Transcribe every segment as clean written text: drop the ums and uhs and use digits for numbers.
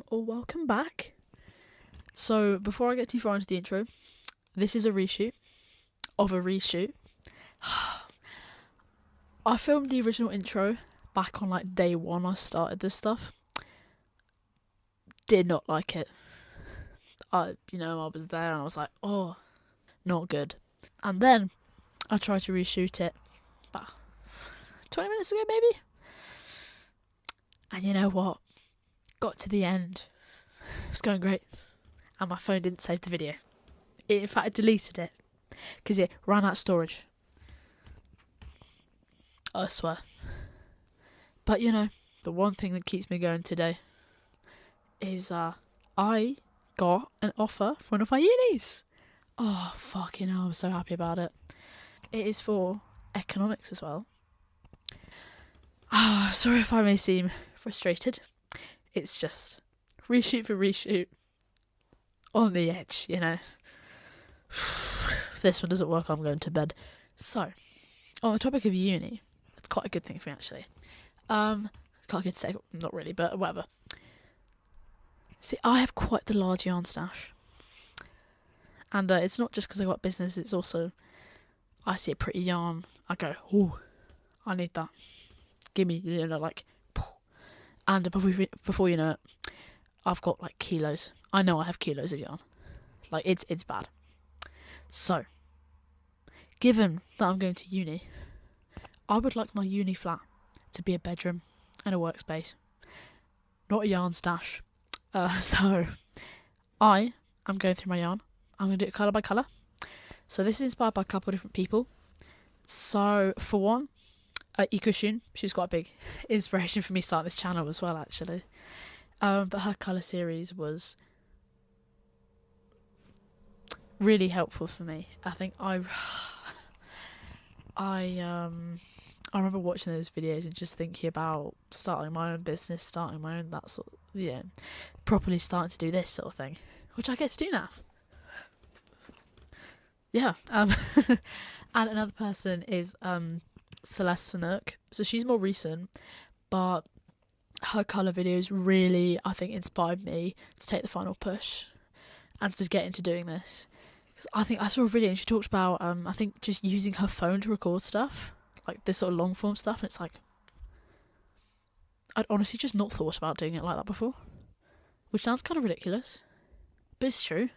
welcome back. So before I get too far into the intro, this is a reshoot of a reshoot. I filmed the original intro back on like day one I started this stuff. Did not like it. I was there and I was like, oh, not good. And then I tried to reshoot it about 20 minutes ago maybe. And you know what? Got to the end. It was going great. And my phone didn't save the video. In fact, I deleted it. Because it ran out of storage. I swear. But the one thing that keeps me going today is I got an offer for one of my unis. Oh, fucking hell, I'm so happy about it. It is for economics as well. Sorry if I may seem frustrated. It's just reshoot for reshoot. On the edge, If this one doesn't work, I'm going to bed. So, on the topic of uni, it's quite a good thing for me, actually. Quite a good say, not really, but whatever. See, I have quite the large yarn stash. And it's not just because I got business, it's also, I see a pretty yarn, I go, ooh, I need that. Give me, and before you know it, I've got like kilos. I know I have kilos of yarn. Like, it's bad. So, given that I'm going to uni, I would like my uni flat to be a bedroom and a workspace, not a yarn stash. So, I am going through my yarn. I'm going to do it colour by colour. So this is inspired by a couple of different people. So, for one, Ikushun, she's quite a big inspiration for me starting this channel as well, actually. But her colour series was really helpful for me. I think I remember watching those videos and just thinking about starting my own business, starting my own that sort of, properly starting to do this sort of thing, which I get to do now. Yeah. And another person is Celeste Sanook. So she's more recent, but her colour videos really, I think, inspired me to take the final push and to get into doing this. Because I think I saw a video and she talked about, I think, just using her phone to record stuff, like this sort of long form stuff, and it's like, I'd honestly just not thought about doing it like that before, which sounds kind of ridiculous, but it's true.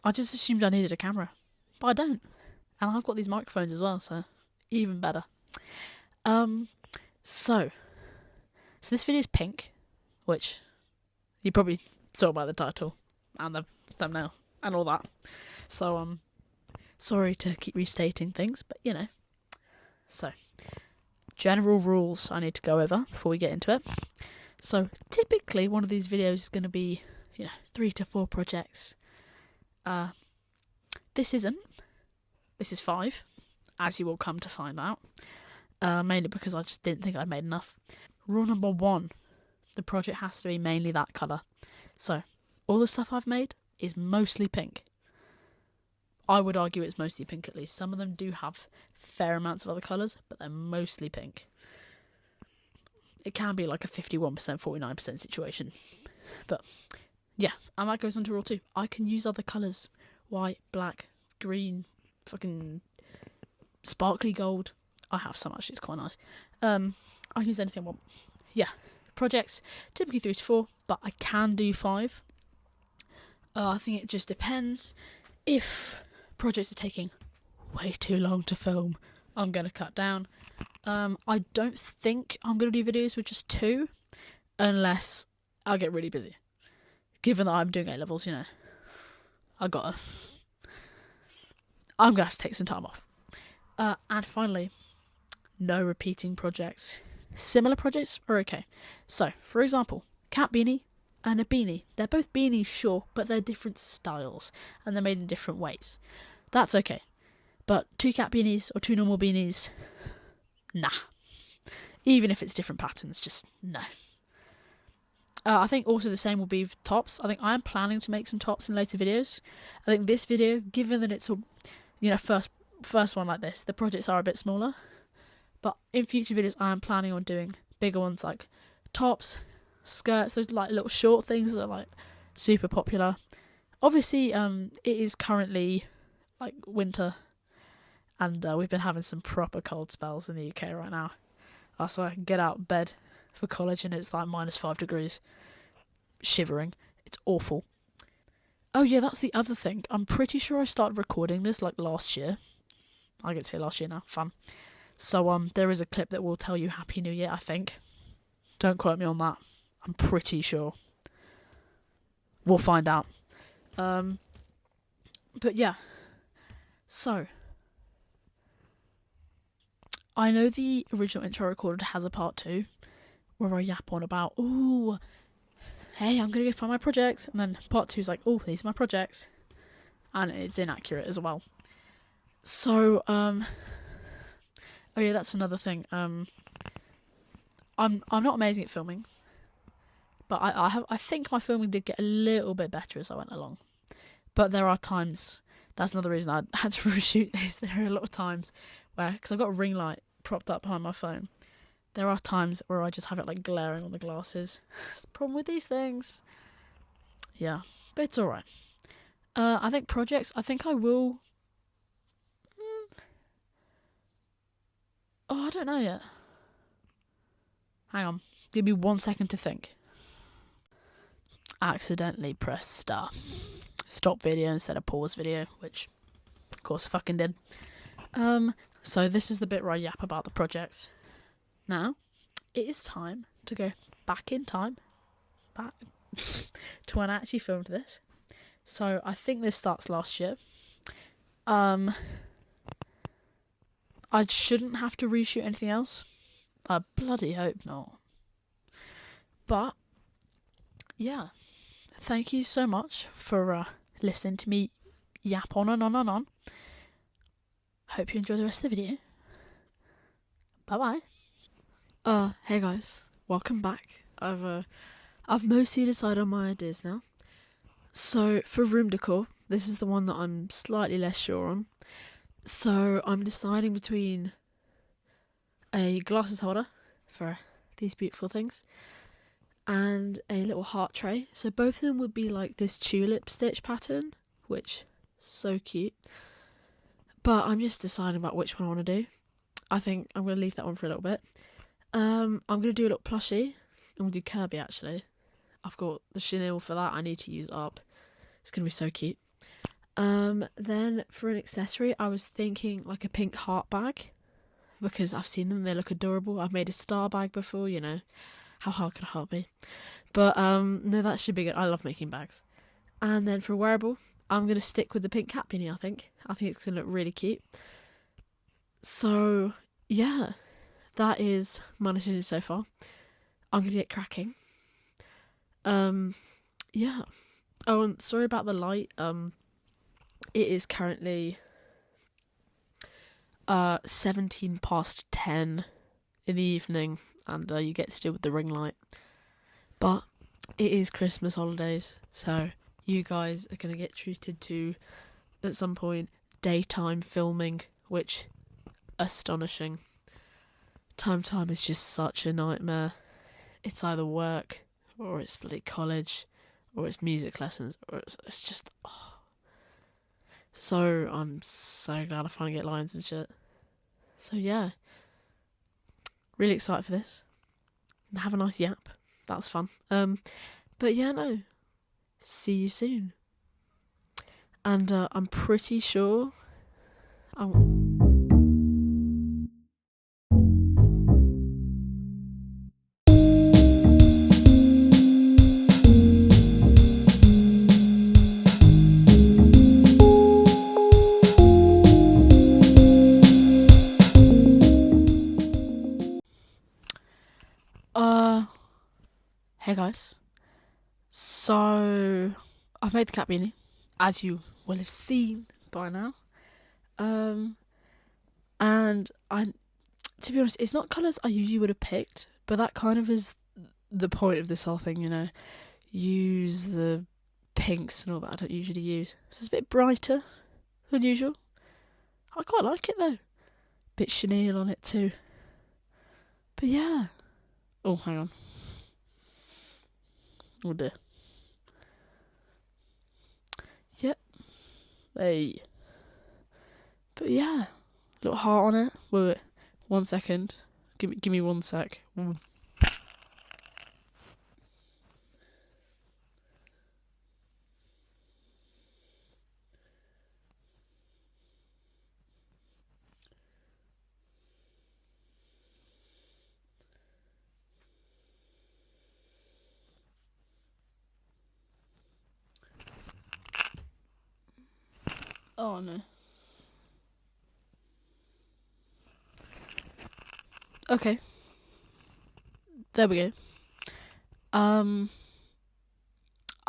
I just assumed I needed a camera, but I don't, and I've got these microphones as well, so even better. So this video is pink, which you probably saw by the title and the thumbnail and all that. So sorry to keep restating things, but So, general rules I need to go over before we get into it. So typically one of these videos is going to be 3 to 4 projects. This isn't. This is 5, as you will come to find out. Mainly because I just didn't think I'd made enough. Rule number 1, the project has to be mainly that colour. So, all the stuff I've made is mostly pink. I would argue it's mostly pink at least. Some of them do have fair amounts of other colours, but they're mostly pink. It can be like a 51%, 49% situation. But, yeah, and that goes on to rule 2. I can use other colours. White, black, green, fucking sparkly gold. I have some actually, it's quite nice. I can use anything I want. Yeah, projects, typically 3 to 4, but I can do 5. I think it just depends. If projects are taking way too long to film, I'm going to cut down. I don't think I'm going to do videos with just 2, unless I get really busy. Given that I'm doing A-levels, I'm going to have to take some time off. And finally, no repeating projects. Similar projects are okay. So, for example, cat beanie and a beanie. They're both beanies, sure, but they're different styles, and they're made in different ways. That's okay. But 2 cat beanies or 2 normal beanies, nah. Even if it's different patterns, just no. I think also the same will be with tops. I think I am planning to make some tops in later videos. I think this video, given that it's a first one like this, the projects are a bit smaller. But in future videos, I am planning on doing bigger ones like tops, skirts, those like little short things that are like super popular. Obviously, it is currently like winter, and we've been having some proper cold spells in the UK right now. So I can get out of bed for college and it's like -5 degrees. Shivering. It's awful. Oh yeah, that's the other thing. I'm pretty sure I started recording this like last year. I get to say last year now. Fun. So there is a clip that will tell you Happy New Year, I think. Don't quote me on that. I'm pretty sure. We'll find out. But yeah. So I know the original intro I recorded has a part 2 where I yap on about, ooh, hey, I'm going to go find my projects. And then part 2 is like, oh, these are my projects. And it's inaccurate as well. So, oh yeah, that's another thing. I'm not amazing at filming. But I think my filming did get a little bit better as I went along. But there are times, that's another reason I had to reshoot this. There are a lot of times where, because I've got a ring light propped up behind my phone, there are times where I just have it like glaring on the glasses. It's the problem with these things. Yeah, but it's alright. I think projects, I think I will... Oh, I don't know yet. Hang on. Give me 1 second to think. Accidentally pressed stop video instead of pause video, which of course I fucking did. So this is the bit where I yap about the projects. Now, it is time to go back in time, back to when I actually filmed this. So I think this starts last year. I shouldn't have to reshoot anything else. I bloody hope not. But yeah, thank you so much for listening to me yap on and on and on. Hope you enjoy the rest of the video. Bye bye. Hey guys, welcome back. I've mostly decided on my ideas now. So for room decor, this is the one that I'm slightly less sure on. So I'm deciding between a glasses holder for these beautiful things and a little heart tray. So both of them would be like this tulip stitch pattern, which so cute. But I'm just deciding about which one I want to do. I think I'm going to leave that one for a little bit. I'm going to do a little plushie. I'm going to do Kirby actually. I've got the chenille for that I need to use up. It's going to be so cute. Then for an accessory, I was thinking like a pink heart bag, because I've seen them, they look adorable. I've made a star bag before, you know, how hard could a heart be? But no, that should be good. I love making bags. And then for a wearable, I'm going to stick with the pink cat beanie, I think it's going to look really cute. So yeah, that is my decision so far. I'm going to get cracking. Yeah. Oh, and sorry about the light. It is currently 17 past 10 in the evening, and you get to deal with the ring light. But it is Christmas holidays, so you guys are going to get treated to, at some point, daytime filming, which, astonishing. Time is just such a nightmare. It's either work, or it's bloody college, or it's music lessons, or it's just... Oh. So I'm so glad I finally get lines and shit. So yeah, really excited for this. And have a nice yap. That's fun. But yeah, no. See you soon. And I'm pretty sure hey guys. So I've made the cat beanie, as you will have seen by now. And to be honest, it's not colours I usually would have picked, but that kind of is the point of this whole thing, you know. Use the pinks and all that I don't usually use. So it's a bit brighter than usual. I quite like it though. Bit chenille on it too. But yeah. Oh, hang on. Oh dear. Yep. Hey. But yeah, little heart on it. Wait. 1 second. Give me 1 sec. Oh no. Okay. There we go. I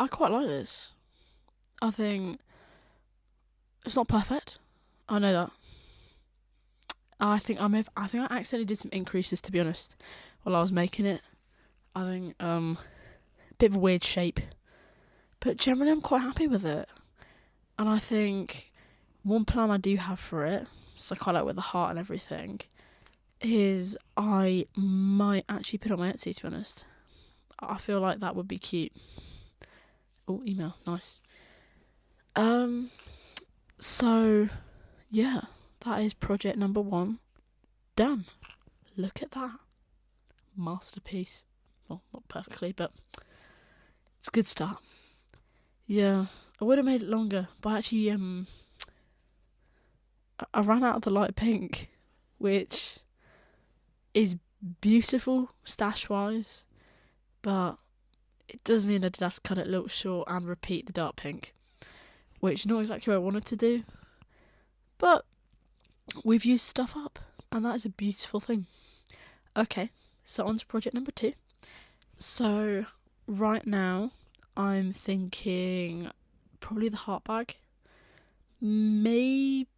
quite like this. I think it's not perfect. I know that. I think I accidentally did some increases, to be honest, while I was making it. I think a bit of a weird shape, but generally I'm quite happy with it. And I think one plan I do have for it, so I quite like with the heart and everything, is I might actually put it on my Etsy, to be honest. I feel like that would be cute. Oh, email, nice. So yeah, that is project number 1 done. Look at that. Masterpiece. Well, not perfectly, but it's a good start. Yeah, I would have made it longer, but actually, I ran out of the light pink, which is beautiful stash-wise, but it does mean I did have to cut it a little short and repeat the dark pink, which is not exactly what I wanted to do, but we've used stuff up, and that is a beautiful thing. Okay, so on to project number 2. So right now I'm thinking probably the heart bag. Maybe.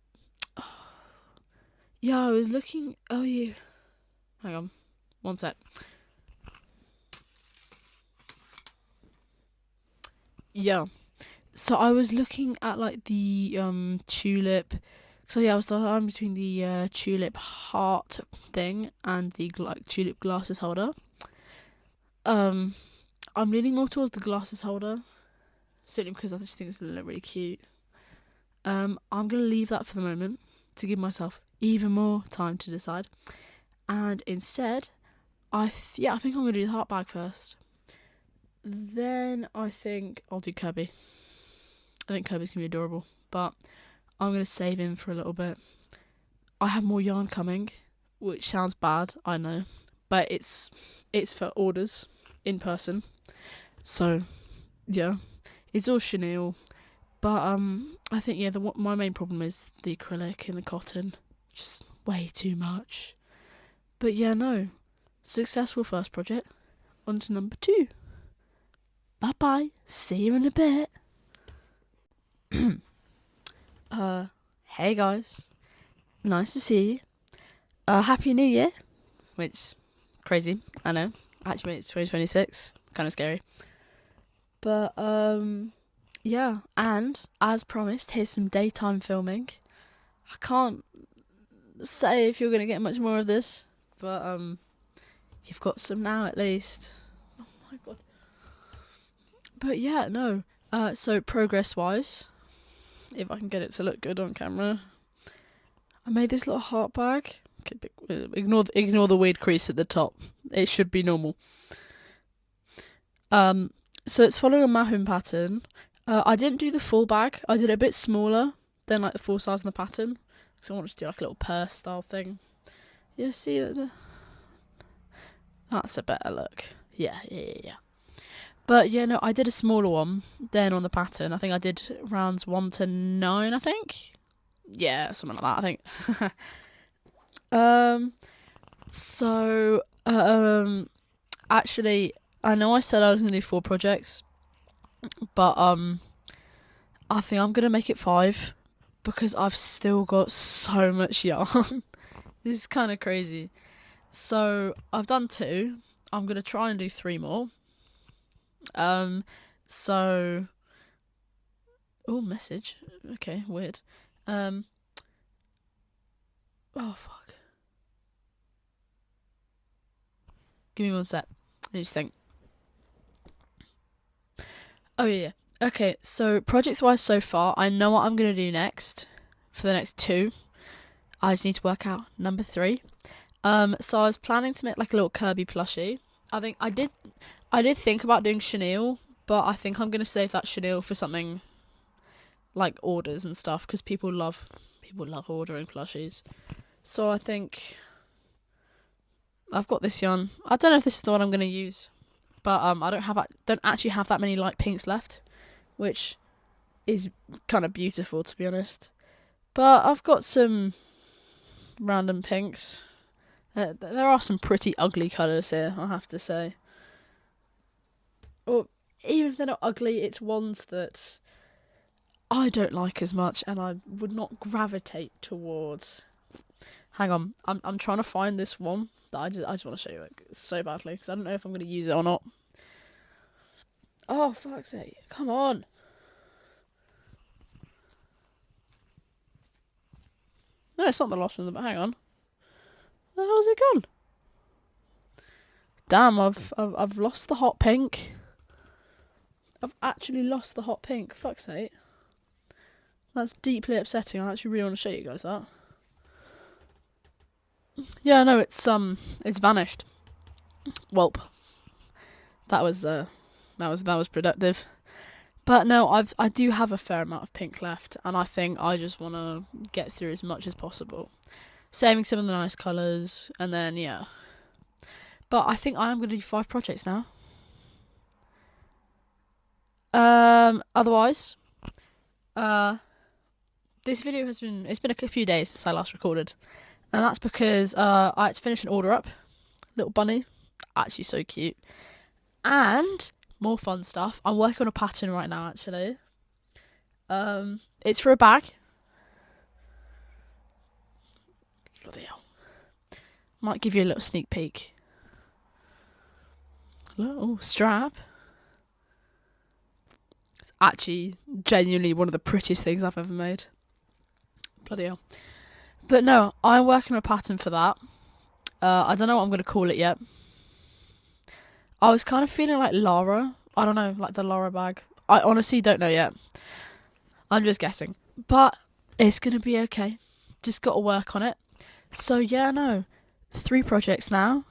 Yeah, I was looking. Oh, you. Hang on. 1 sec. Yeah. So I was looking at like the tulip. So yeah, I'm between the tulip heart thing and the like tulip glasses holder. I'm leaning more towards the glasses holder, simply because I just think it's gonna look really cute. I'm gonna leave that for the moment to give myself even more time to decide, and instead, I think I'm gonna do the heart bag first. Then I think I'll do Kirby. I think Kirby's gonna be adorable, but I'm gonna save him for a little bit. I have more yarn coming, which sounds bad, I know, but it's for orders in person. So yeah, it's all chenille, but I think my main problem is the acrylic and the cotton, just way too much. But yeah, no, successful first project. On to number 2. Bye bye. See you in a bit. Hey guys. Nice to see you. Happy New Year. Which, crazy, I know. Actually, it's 2026. Kind of scary. But, yeah. And, as promised, here's some daytime filming. I can't say if you're going to get much more of this, but, you've got some now at least. Oh my god. But yeah, no. So progress-wise, if I can get it to look good on camera, I made this little heart bag. Okay, ignore the weird crease at the top. It should be normal. So it's following a Mahim pattern. I didn't do the full bag. I did it a bit smaller than like the full size in the pattern, because I wanted to do like a little purse style thing. Yeah, see that? That's a better look. Yeah. But yeah, no, I did a smaller one then on the pattern. I think I did rounds 1 to 9, I think. Yeah, something like that, I think. So, actually, I know I said I was going to do 4 projects, but, I think I'm going to make it 5, because I've still got so much yarn. This is kind of crazy. So, I've done 2. I'm going to try and do 3 more. So... Oh, message. Okay, weird. Oh, fuck. Give me 1 sec. I need to think. Oh yeah. Okay, so projects wise so far, I know what I'm gonna do next for the next 2. I just need to work out number 3. So I was planning to make like a little Kirby plushie. I did think about doing chenille, but I think I'm gonna save that chenille for something like orders and stuff because people love ordering plushies. So I think I've got this yarn. I don't know if this is the one I'm gonna use, but I don't actually have that many light pinks left, which is kind of beautiful to be honest. But I've got some random pinks. There are some pretty ugly colours here, I have to say. Or even if they're not ugly, it's ones that I don't like as much and I would not gravitate towards. Hang on, I'm trying to find this one that I just want to show you it so badly because I don't know if I'm going to use it or not. Oh fuck's sake! Come on. No, it's not the lost one, but hang on. Where the hell's it gone? Damn, I've lost the hot pink. I've actually lost the hot pink. Fuck's sake. That's deeply upsetting. I actually really want to show you guys that. Yeah, no, it's vanished. Welp. That was productive. But no, I do have a fair amount of pink left, and I think I just want to get through as much as possible, saving some of the nice colours, and then yeah. But I think I am going to do 5 projects now. Otherwise, this video it's been a few days since I last recorded, and that's because I had to finish an order up. Little bunny, actually so cute, and more fun stuff. I'm working on a pattern right now, actually. It's for a bag. Bloody hell. Might give you a little sneak peek. Little strap. It's actually genuinely one of the prettiest things I've ever made. Bloody hell. But no, I'm working on a pattern for that. I don't know what I'm going to call it yet. I was kind of feeling like Lara. I don't know, like the Lara bag. I honestly don't know yet. I'm just guessing. But it's going to be okay. Just got to work on it. So yeah, no. 3 projects now.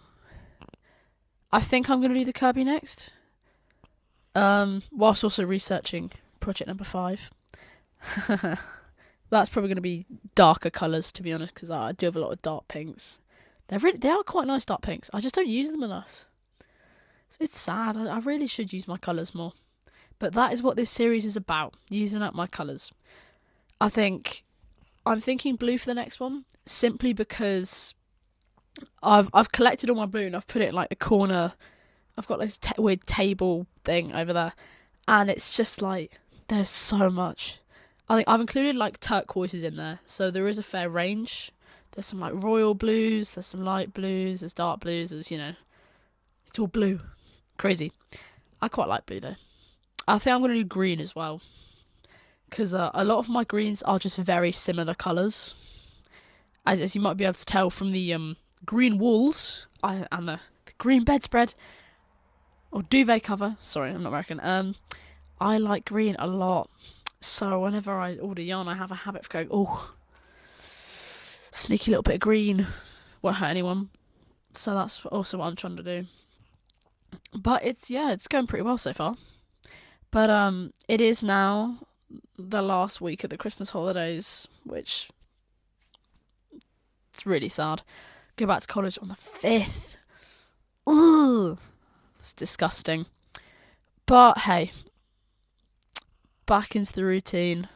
I think I'm going to do the Kirby next. Whilst also researching project number 5. That's probably going to be darker colours, to be honest, because I do have a lot of dark pinks. They are quite nice dark pinks. I just don't use them enough. It's sad. I really should use my colours more. But that is what this series is about, using up my colours. I'm thinking blue for the next one, simply because I've collected all my blue and I've put it in like the corner. I've got this weird table thing over there, and it's just like there's so much. I think I've included like turquoises in there, so there is a fair range. There's some like royal blues, there's some light blues, there's dark blues, there's it's all blue. Crazy. I quite like blue though. I think I'm going to do green as well, because a lot of my greens are just very similar colours, as you might be able to tell from the green walls and the green bedspread or duvet cover. Sorry, I'm not American. I like green a lot, so whenever I order yarn, I have a habit of going, oh, sneaky little bit of green, won't hurt anyone. So that's also what I'm trying to do. But it's going pretty well so far. But it is now the last week of the Christmas holidays, which it's really sad. Go back to college on the 5th. Ugh, it's disgusting. But hey, back into the routine.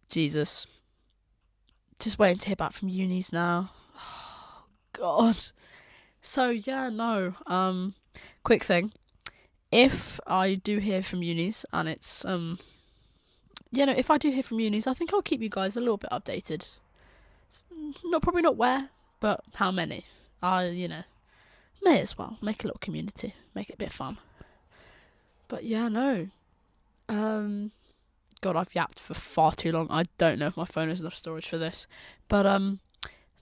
Jesus. Just waiting to hear back from unis now. Oh, God. So yeah, no. Quick thing. If I do hear from unis, and it's if I do hear from unis, I think I'll keep you guys a little bit updated. Probably not where, but how many. May as well make a little community, make it a bit fun. But yeah, no. God, I've yapped for far too long. I don't know if my phone has enough storage for this, but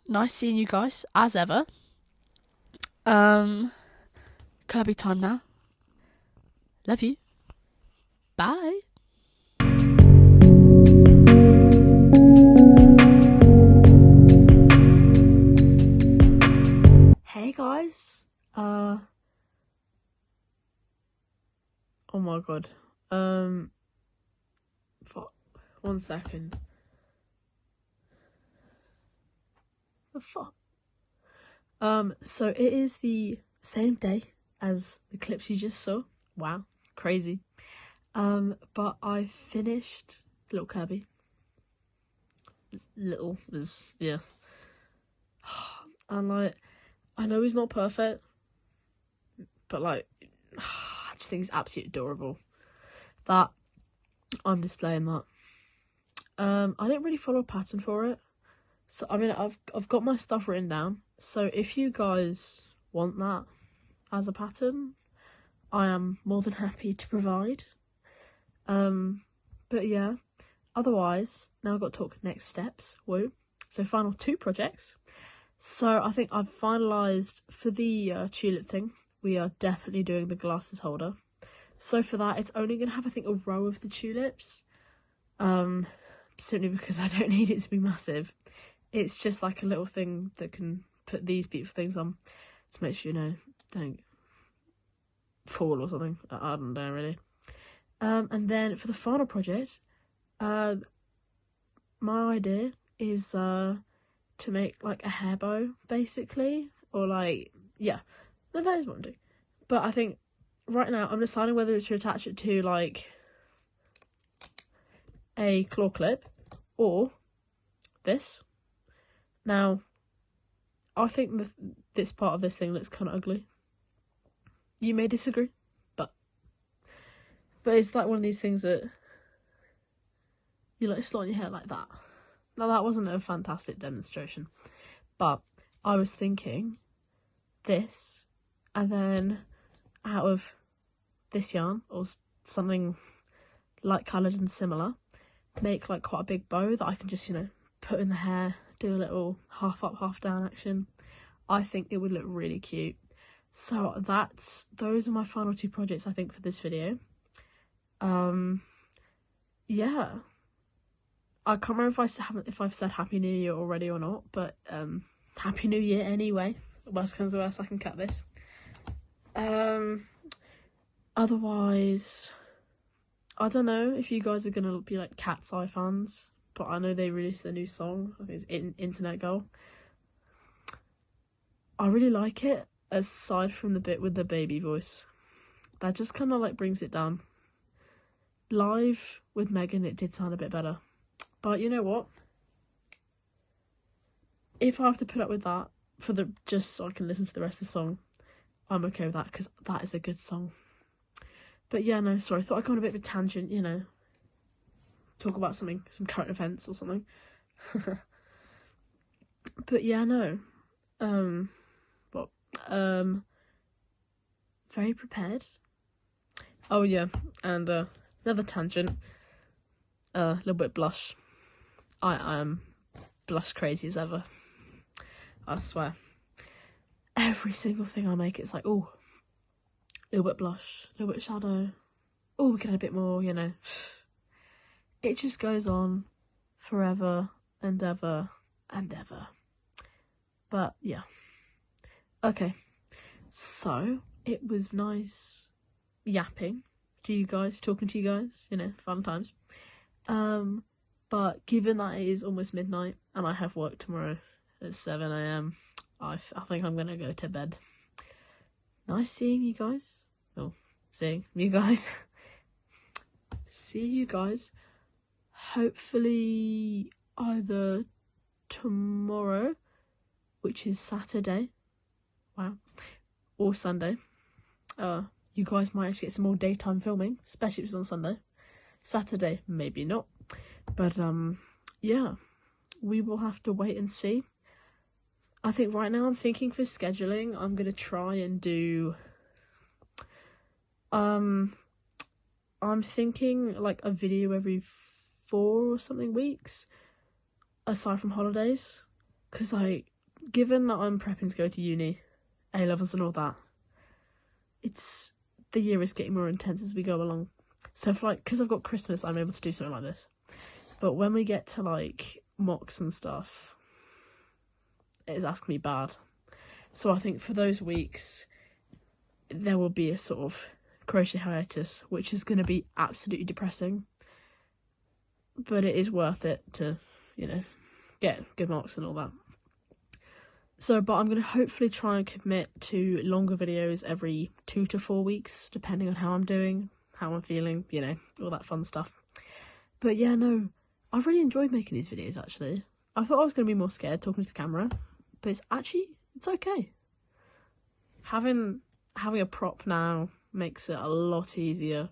nice seeing you guys as ever. Kirby time now. Love you. Bye. Hey guys. Oh my god. Fuck. 1 second. The fuck? So it is the same day as the clips you just saw. Wow, crazy. But I finished Little Kirby. Little is, yeah. And like, I know he's not perfect, but like, I just think it's absolutely adorable that I'm displaying that. I didn't really follow a pattern for it. So I mean, I've got my stuff written down. So if you guys want that as a pattern, I am more than happy to provide. But yeah, otherwise, now I've got to talk next steps. Woo. So final 2 projects. So I think I've finalised for the tulip thing. We are definitely doing the glasses holder. So for that, it's only going to have, I think, a row of the tulips. Simply because I don't need it to be massive. It's just like a little thing that can put these beautiful things on to make sure, you know, don't fall or something. I don't know, really. And then for the final project, my idea is to make like a hair bow, basically, or like, yeah, no, that is what I'm doing. But I think right now I'm deciding whether to attach it to like a claw clip or this. Now, I think this part of this thing looks kind of ugly. You may disagree, but it's like one of these things that you like slot your hair like that. Now, that wasn't a fantastic demonstration, but I was thinking this, and then out of this yarn or something light coloured and similar, make like quite a big bow that I can just, you know, put in the hair, do a little half up, half down action. I think it would look really cute. So those are my final 2 projects, I think, for this video. Yeah, I can't remember if I've said Happy New Year already or not, but Happy New Year anyway. Worst comes to worst, I can cut this. Otherwise, I don't know if you guys are gonna be like Cat's Eye fans, but I know they released a new song. I think it's Internet Girl. I really like it, aside from the bit with the baby voice. That just kind of like brings it down. Live with Megan, it did sound a bit better. But you know what? If I have to put up with that just so I can listen to the rest of the song, I'm okay with that, because that is a good song. But yeah, no, sorry, I thought I'd go on a bit of a tangent, you know. Talk about some current events or something. But yeah, no. Very prepared. Oh yeah, and another tangent. A little bit blush. I am blush crazy as ever. I swear. Every single thing I make, it's like, oh, a little bit blush, a little bit shadow. Oh, we can add a bit more, you know. It just goes on forever and ever and ever. But yeah. Okay. So it was nice yapping to you guys, talking to you guys, you know, fun times. But given that it is almost midnight and I have work tomorrow at 7 AM, I think I'm gonna go to bed. Nice seeing you guys. Oh, seeing you guys. See you guys hopefully either tomorrow, which is Saturday, wow, or Sunday. You guys might actually get some more daytime filming, especially if it's on Sunday. Saturday, maybe not. But yeah, we will have to wait and see. I think right now I'm thinking for scheduling, I'm gonna try and do I'm thinking like a video every 4 or something weeks, aside from holidays, because like, given that I'm prepping to go to uni, A-levels and all that, the year is getting more intense as we go along. So for like, because I've got Christmas, I'm able to do something like this. But when we get to like mocks and stuff, it's asking me bad. So I think for those weeks, there will be a sort of crochet hiatus, which is going to be absolutely depressing. But it is worth it to, you know, get good marks and all that. So, but I'm going to hopefully try and commit to longer videos every 2 to 4 weeks, depending on how I'm doing, how I'm feeling, you know, all that fun stuff. But yeah, no, I've really enjoyed making these videos, actually. I thought I was going to be more scared talking to the camera, but it's okay. Having a prop now makes it a lot easier.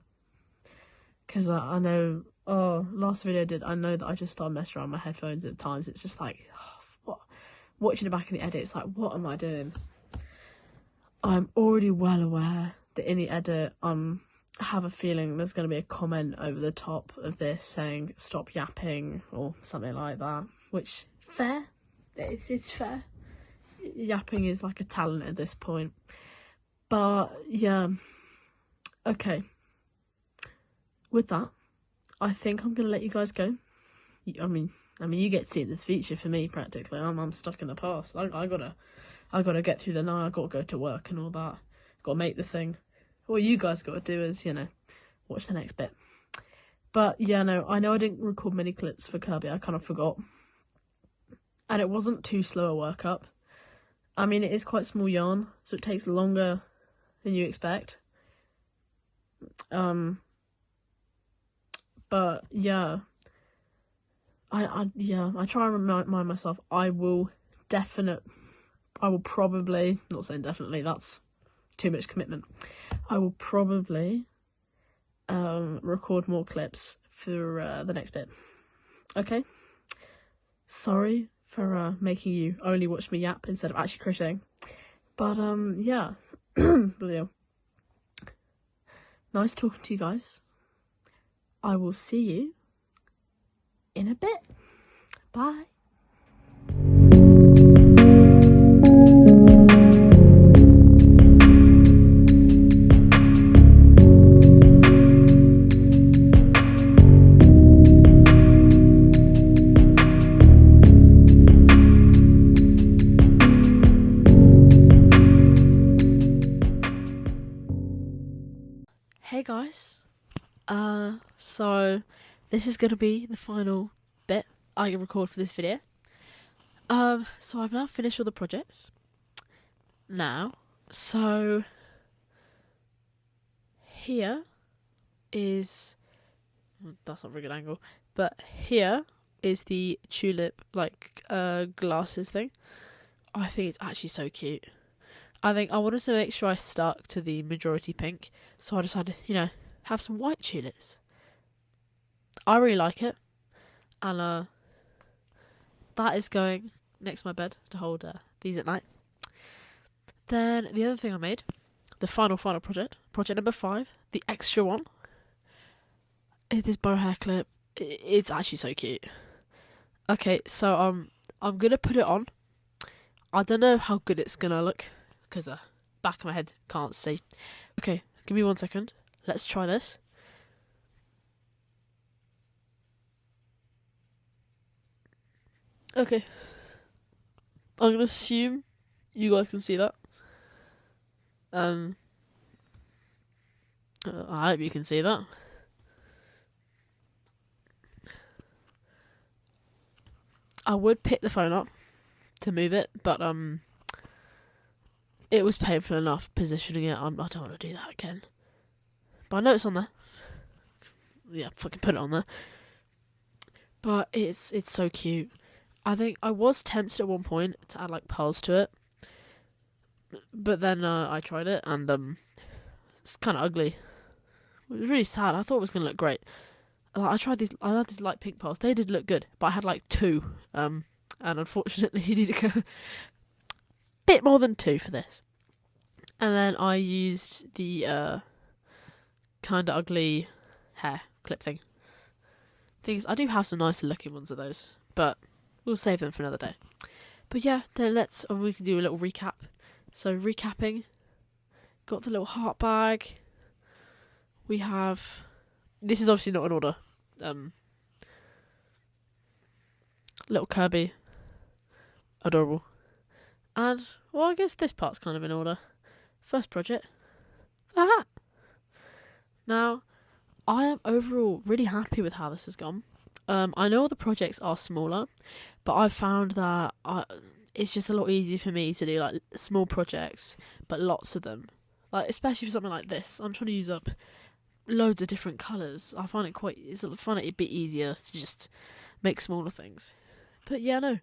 Because I know, last video I did, I know that I just started messing around with my headphones at times. It's just like, what? Watching it back in the edit, it's like, what am I doing? I'm already well aware that in the edit, I have a feeling there's going to be a comment over the top of this saying, stop yapping, or something like that. Which, fair. It's fair. Yapping is like a talent at this point. But, yeah. Okay. With that, I think I'm going to let you guys go. I mean, you get to see the future for me, practically. I'm stuck in the past. I gotta get through the night. I gotta go to work and all that. Gotta make the thing. All you guys gotta do is, you know, watch the next bit. But yeah, no, I know I didn't record many clips for Kirby. I kind of forgot. And it wasn't too slow a workup. I mean, it is quite small yarn, so it takes longer than you expect. But yeah, I try and remind myself I will probably, not saying definitely, that's too much commitment. I will probably record more clips for the next bit. Okay? Sorry for making you only watch me yap instead of actually crocheting. But yeah. Nice talking to you guys. I will see you in a bit. Bye. Hey guys. So this is going to be the final bit I can record for this video. So I've now finished all the projects. Now, so here is, that's not a very good angle, but here is the tulip, like, glasses thing. I think it's actually so cute. I think I wanted to make sure I stuck to the majority pink, so I decided, you know, have some white tulips. I really like it, and that is going next to my bed to hold these at night. Then the other thing I made, the final project number 5, the extra one, is this bow hair clip. It's actually so cute. Okay, so I'm gonna put it on. I don't know how good it's gonna look because back of my head can't see. Okay, give me 1 second. Let's try this. Okay, I'm gonna assume you guys can see that. I hope you can see that. I would pick the phone up to move it, but it was painful enough positioning it. I don't want to do that again. But I know it's on there. Yeah, fucking put it on there. But it's so cute. I think I was tempted at one point to add like pearls to it, but then I tried it and it's kind of ugly. It was really sad. I thought it was gonna look great. I had these light pink pearls. They did look good, but I had like 2. And unfortunately, you need to go bit more than 2 for this. And then I used the kind of ugly hair clip thing. Things I do have some nicer looking ones of those, but we'll save them for another day. But yeah, then we can do a little recap. So recapping, got the little heart bag. We have this is obviously not an order. Little Kirby, adorable. And, well, I guess this part's kind of in order. First project, the hat. Now, I am overall really happy with how this has gone. I know all the projects are smaller, but I've found that it's just a lot easier for me to do like small projects, but lots of them. Like, especially for something like this, I'm trying to use up loads of different colours. I find it a bit easier to just make smaller things. But yeah, no,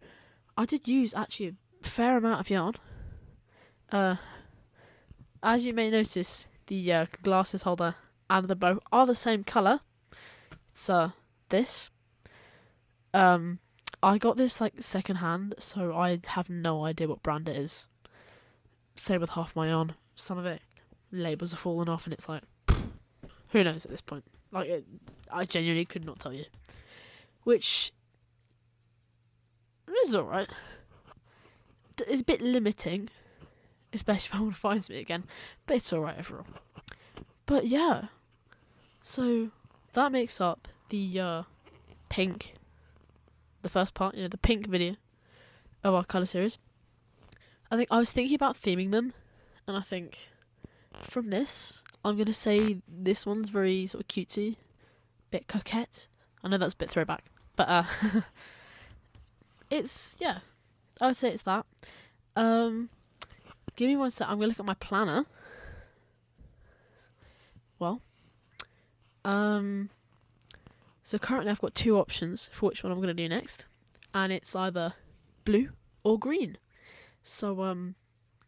I did use actually a fair amount of yarn. As you may notice, the glasses holder and the bow are the same colour. It's this. I got this like second hand, so I have no idea what brand it is. Same with half my yarn. Some of it labels are falling off, and it's like, who knows at this point? Like, I genuinely could not tell you. Which is alright. It's a bit limiting, especially if I want to find something again, but it's alright overall. But yeah, so that makes up the pink, the first part, the pink video of our colour series. I think I was thinking about theming them, and I think from this, I'm going to say this one's very sort of cutesy, bit coquette. I know that's a bit throwback, but it's, yeah, I would say it's that. Give me one sec, I'm going to look at my planner. Well, so currently I've got two options for which one I'm going to do next, and it's either blue or green. So,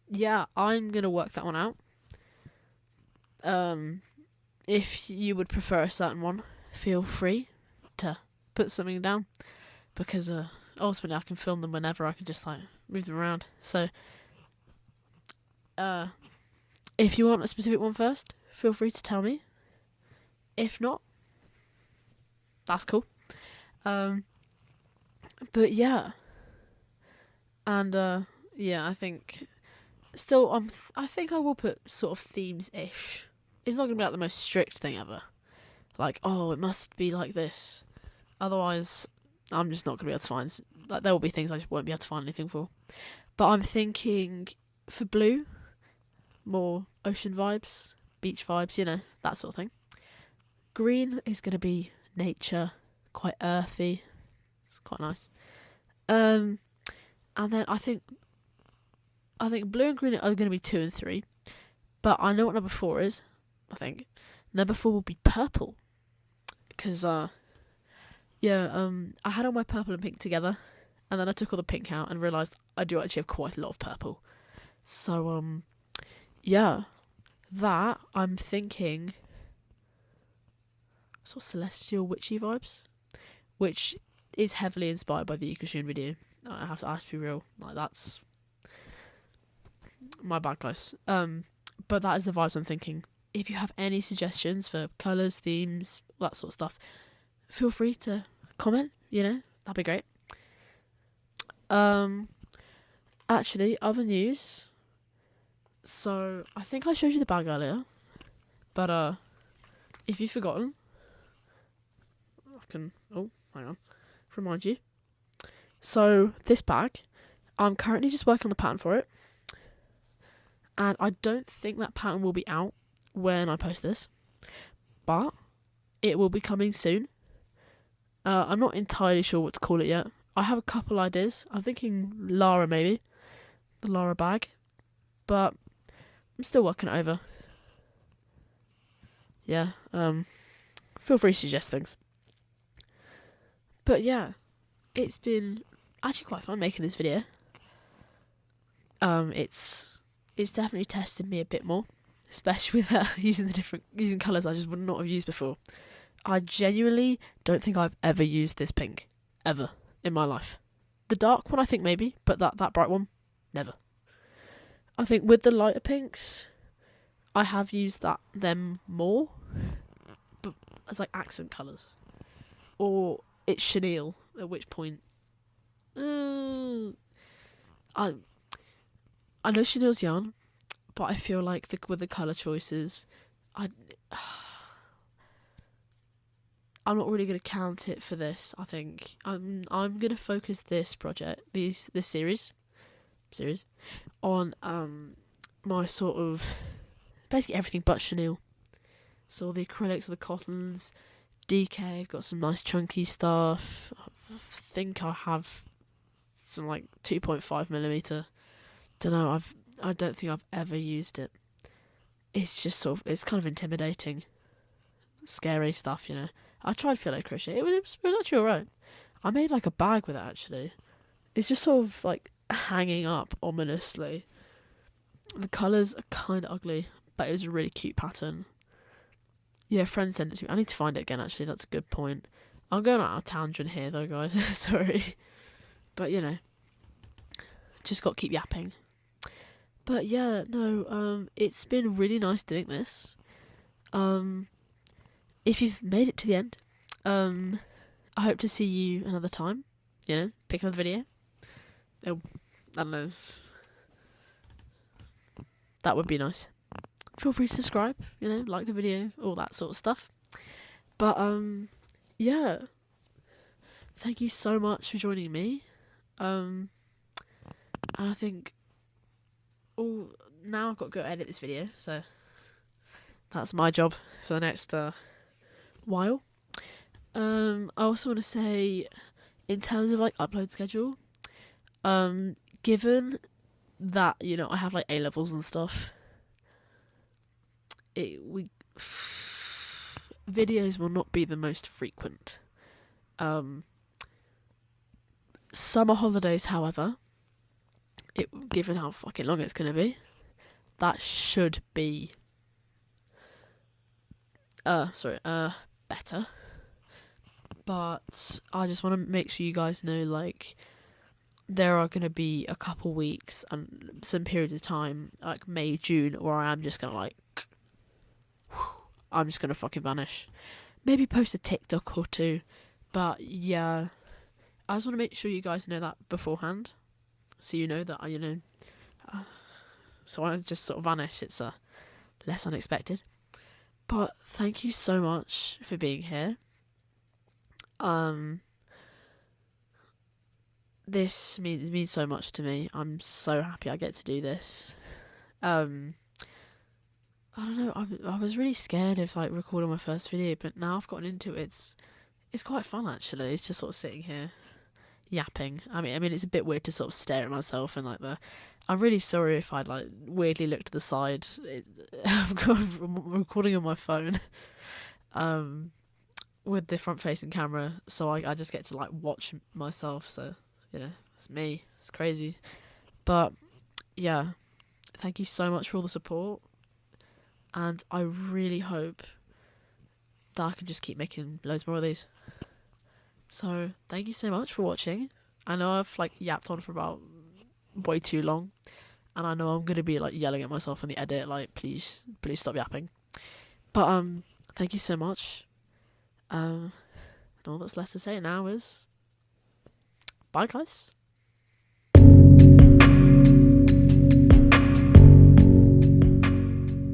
yeah, I'm going to work that one out. If you would prefer a certain one, feel free to put something down, because ultimately I can film them whenever. I can just like move them around. So, if you want a specific one first, feel free to tell me. If not, that's cool. But yeah, and yeah, I think still I think I will put sort of themes-ish. It's not gonna be like the most strict thing ever. Like, oh, it must be like this. Otherwise, I'm just not gonna be able to find. Like, there will be things I just won't be able to find anything for. But I'm thinking for blue, more ocean vibes, beach vibes, that sort of thing. Green is gonna be nature, quite earthy. It's quite nice. And then I think blue and green are going to be 2 and 3, but I know what number 4 is. I think number 4 will be purple, because I had all my purple and pink together, and then I took all the pink out and realised I do actually have quite a lot of purple. So yeah, that I'm thinking sort of celestial witchy vibes, which is heavily inspired by the Ikushun video. I have to be real, like, that's my bad, guys. But that is the vibes I'm thinking. If you have any suggestions for colours, themes, that sort of stuff, feel free to comment, that'd be great. Actually, other news. So, I think I showed you the bag earlier, but if you've forgotten, I can, hang on, remind you. So, this bag, I'm currently just working on the pattern for it, and I don't think that pattern will be out when I post this, but it will be coming soon. I'm not entirely sure what to call it yet. I have a couple ideas. I'm thinking Lara, maybe. The Lara bag. But I'm still working it over. Yeah, feel free to suggest things. But yeah, it's been actually quite fun making this video. It's definitely tested me a bit more, especially with using colours I just would not have used before. I genuinely don't think I've ever used this pink, ever, in my life. The dark one I think maybe, but that bright one, never. I think with the lighter pinks, I have used them more, but as like accent colours. Or it's chenille, at which point, I know chenille's yarn, but I feel like with the colour choices, I'm not really going to count it for this. I think I'm going to focus this project, this series on my sort of basically everything but chenille. So the acrylics, the cottons, DK. I've got some nice chunky stuff. I think I have some like 2.5mm. Don't know. I don't think I've ever used it. It's just sort of, it's kind of intimidating, scary stuff, you know. I tried filo crochet. It was actually alright. I made like a bag with it actually. It's just sort of like hanging up ominously. The colours are kind of ugly, but it was a really cute pattern. Yeah, a friend sent it to me. I need to find it again actually. That's a good point. I'm going out of tangent here though, guys. Sorry. But you know, just got to keep yapping. But yeah, no, it's been really nice doing this. If you've made it to the end, I hope to see you another time. You know, pick another video. I don't know. That would be nice. Feel free to subscribe, you know, like the video, all that sort of stuff. But, yeah. Thank you so much for joining me. And I think, now I've got to go edit this video, so that's my job for the next while. I also want to say, in terms of like upload schedule, given that, you know, I have like A-levels and stuff, videos will not be the most frequent. Summer holidays, however, given how fucking long it's gonna be, that should be better. But I just want to make sure you guys know, like, there are going to be a couple weeks and some periods of time, like May, June, where I am just going to, like, I'm just going to fucking vanish. Maybe post a TikTok or two. But, yeah, I just want to make sure you guys know that beforehand. So you know that, so I just sort of vanish. It's less unexpected. But thank you so much for being here. This means so much to me. I'm so happy I get to do this. I don't know. I was really scared of like recording my first video, but now I've gotten into it. It's quite fun actually. It's just sort of sitting here yapping. I mean, it's a bit weird to sort of stare at myself and like I'm really sorry if I'd like weirdly look to the side. I'm recording on my phone, with the front-facing camera, so I just get to like watch myself. So you know, it's me. It's crazy, but yeah. Thank you so much for all the support, and I really hope that I can just keep making loads more of these. So thank you so much for watching. I know I've like yapped on for about way too long, and I know I'm gonna be like yelling at myself in the edit, like please stop yapping. But thank you so much. And all that's left to say now is bye, guys.